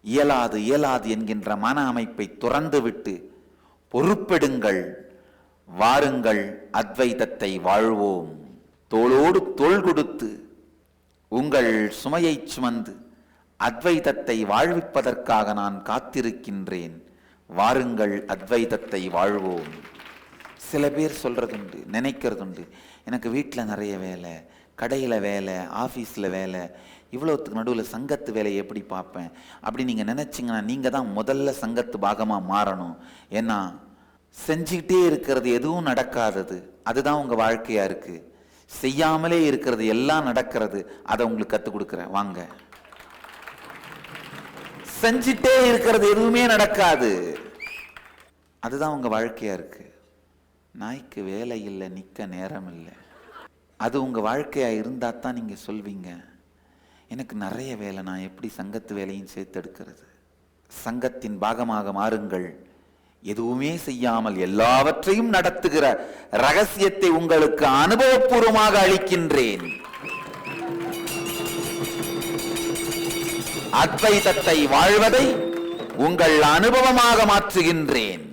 இயலாது இயலாது என்கின்ற மன அமைப்பை துறந்துவிட்டு பொறுப்பெடுங்கள், வாருங்கள், அத்வைதத்தை வாழ்வோம். தோளோடு தோள் கொடுத்து உங்கள் சுமையை சுமந்து அத்வைதத்தை வாழ்விப்பதற்காக நான் காத்திருக்கின்றேன். வாருங்கள், அத்வைதத்தை வாழ்வோம். சில பேர் சொல்றதுண்டு, நினைக்கிறதுண்டு, எனக்கு வீட்டில் நிறைய வேலை, கடையில் வேலை, ஆஃபீஸில் வேலை, இவ்வளோத்துக்கு நடுவில் சங்கத்து வேலையை எப்படி பார்ப்பேன் அப்படி நீங்கள் நினச்சிங்கன்னா நீங்கள் தான் முதல்ல சங்கத்து பாகமாக மாறணும். ஏன்னா செஞ்சுக்கிட்டே இருக்கிறது எதுவும் நடக்காதது, அதுதான் உங்கள் வாழ்க்கையாக இருக்குது. செய்யாமலே இருக்கிறது எல்லாம் நடக்கிறது, அதை உங்களுக்கு கற்றுக் கொடுக்குறேன் வாங்க. செஞ்சிட்டே இருக்கிறது எதுவுமே நடக்காது, அதுதான் உங்கள் வாழ்க்கையாக இருக்குது. நாய்க்கு வேலை இல்லை, நிற்க நேரம் இல்லை, அது உங்கள் வாழ்க்கையாக இருந்தால் தான் நீங்கள் சொல்வீங்க எனக்கு நிறைய வேலை, நான் எப்படி சங்கத்து வேலையும் சேர்த்தெடுக்கிறது. சங்கத்தின் பாகமாக மாறுங்கள். எதுவுமே செய்யாமல் எல்லாவற்றையும் நடத்துகிற ரகசியத்தை உங்களுக்கு அனுபவபூர்வமாக அளிக்கின்றேன். அத்வைதத்தை வாழ்வதை உங்கள் அனுபவமாக மாற்றுகின்றேன்.